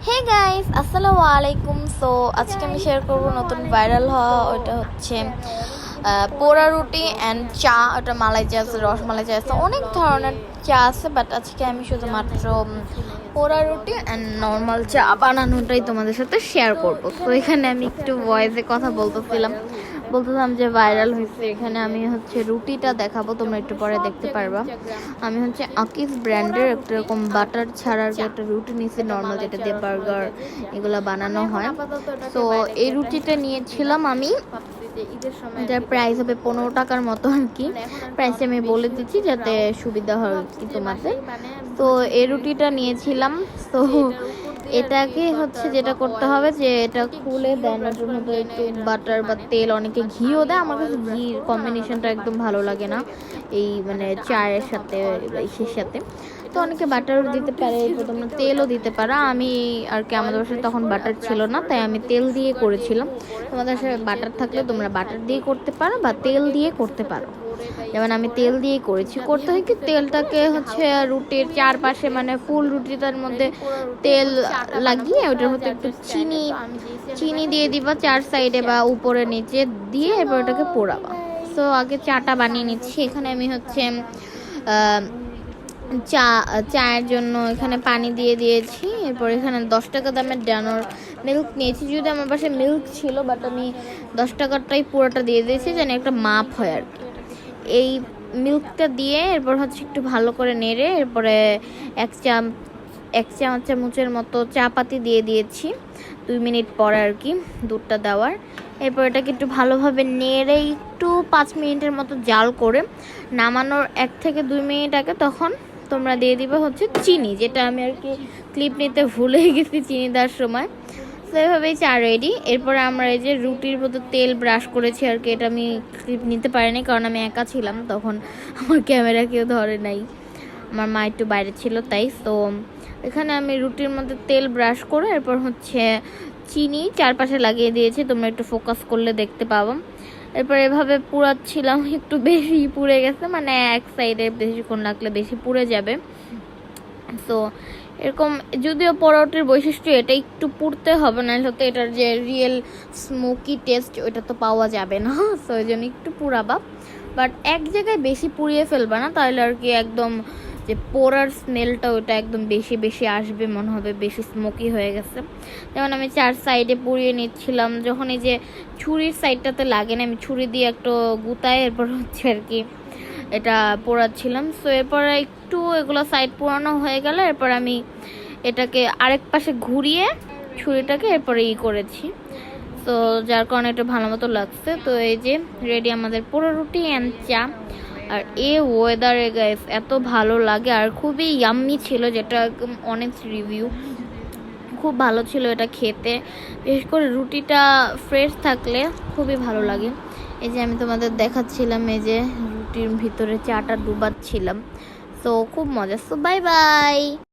Hey guys, আসসালামু আলাইকুম। So আজকে আমি শেয়ার করব নতুন ভাইরাল হওয়া, ওটা হচ্ছে পোড়া রুটি অ্যান্ড চা। ওটা মালাই চা আছে, রসমালাই চা আছে, অনেক ধরনের চা আছে, বাট আজকে আমি শুধুমাত্র পোড়া রুটি অ্যান্ড নর্মাল চা বানানোটাই তোমাদের সাথে শেয়ার করব। তো এখানে আমি একটু ভয়েসে কথা বলতেছিলাম যে ভাইরাল হয়েছে। এখানে আমি হচ্ছে রুটিটা দেখাবো, তোমরা একটু পরে দেখতে পারবা। আমি হচ্ছে আকিস ব্র্যান্ডের একটা এরকম বাটার ছাড়ার একটা রুটি নিয়েছি, নর্মাল যেটা দিয়ে বার্গার এগুলো বানানো হয়। তো এই রুটিটা নিয়েছিলাম আমি, এটার প্রাইস হবে 15 টাকার মতো আর কি। প্রাইসটা আমি বলে দিচ্ছি যাতে সুবিধা হয় কি তোমাদের। তো এই রুটিটা নিয়েছিলাম। তো এটাকে হচ্ছে যেটা করতে হবে যে এটা খুলে দেন, ওটার মধ্যে একটু বাটার বা তেল, অনেকে ঘিও দেয়। আমার কাছে ঘির কম্বিনেশনটা একদম ভালো লাগে না এই মানে চায়ের সাথে ইসের সাথে। তো অনেকে বাটারও দিতে পারে, তোমরা তেলও দিতে পারো। আমি আর কি আমাদের বাসায় তখন বাটার ছিল না, তাই আমি তেল দিয়ে করেছিলাম। তোমাদের বাসায় বাটার থাকলে তোমরা বাটার দিয়ে করতে পারো বা তেল দিয়ে করতে পারো। যেমন আমি তেল দিয়েই করেছি। করতে হয় কি, তেলটাকে হচ্ছে রুটির চারপাশে মানে ফুল রুটিটার মধ্যে তেল লাগিয়ে ওটার মধ্যে একটু চিনি দিয়ে দিবা চার সাইডে বা উপরে নিচে দিয়ে, এবার ওটাকে পোড়াবা। তো আগে চাটা বানিয়ে নিচ্ছি। এখানে আমি হচ্ছে চায়ের জন্য এখানে পানি দিয়ে দিয়েছি। এরপর এখানে 10 টাকা দামের ডানোর মিল্ক নিয়েছি। যদি আমার পাশে মিল্ক ছিল, বাট আমি 10 টাকারটাই পুরোটা দিয়ে দিয়েছি যেন একটা মাপ হয় আর কি। এই মিল্কটা দিয়ে এরপর হচ্ছে একটু ভালো করে নেড়ে এরপরে এক চামচের মতো চা পাতি দিয়ে দিয়েছি 2 মিনিট পর আর কি দুধটা দেওয়ার। এরপর এটাকে একটু ভালোভাবে নেড়ে একটু 5 মিনিটের মতো জাল করে নামানোর 1 থেকে 2 মিনিট আগে তখন তোমরা দিয়ে দিবে হচ্ছে চিনি, যেটা আমি আর কি ক্লিপ নিতে ভুলে গেছি চিনি দেওয়ার সময়। তো এভাবেই চা রেডি। এরপরে আমরা এই যে রুটির মতো তেল ব্রাশ করেছি আর কি, এটা আমি ক্লিপ নিতে পারিনি কারণ আমি একা ছিলাম তখন, আমার ক্যামেরা কেউ ধরে নাই, আমার মা একটু বাইরে ছিল তাই। তো এখানে আমি রুটির মধ্যে তেল ব্রাশ করে এরপর হচ্ছে চিনি চারপাশে লাগিয়ে দিয়েছি, তোমরা একটু ফোকাস করলে দেখতে পাবো। এরপর এভাবে পুড়াচ্ছিলাম, একটু বেশি পুড়ে গেছে, মানে এক সাইডে বেশিক্ষণ রাখলে বেশি পুড়ে যাবে। তো এরকম যদিও পরোটার বৈশিষ্ট্য এটা একটু পুড়তে হবে, না হলে তো এটার যে রিয়েল স্মোকি টেস্ট ওইটা তো পাওয়া যাবে না। তো ওই জন্য একটু পুড়াবা, বাট এক জায়গায় বেশি পুড়িয়ে ফেলবা না, তাহলে আর কি একদম যে পোড়ার স্মেলটা ওটা একদম বেশি বেশি আসবে, মনে হবে বেশি স্মোকি হয়ে গেছে। যেমন আমি 4 সাইডে পুড়িয়ে নিচ্ছিলাম, যখন এই যে ছুরির সাইডটাতে লাগে না, আমি ছুরি দিয়ে একটু গুতায় এরপর হচ্ছে আর কি এটা পোড়াচ্ছিলাম। সো এরপর একটু এগুলো সাইড পোড়ানো হয়ে গেলে এরপর আমি এটাকে আরেক পাশে ঘুরিয়ে ছুরিটাকে এরপরে করেছি। তো যার কারণে একটু ভালো মতো লাগছে। তো এই যে রেডি আমাদের পোড়া রুটি অ্যান্ড চা। আর এই ওয়েদারে গাইস এত ভালো লাগে, আর খুবই ইয়াম্মি ছিল, যেটা একদম অনেস্ট রিভিউ, খুব ভালো ছিল এটা খেতে। বিশেষ করে রুটিটা ফ্রেশ থাকলে খুবই ভালো লাগে। এই যে আমি তোমাদের দেখাচ্ছিলাম এই যে রুটির ভিতরে চাটা ডুবাচ্ছিলাম। তো খুব মজা। So bye bye.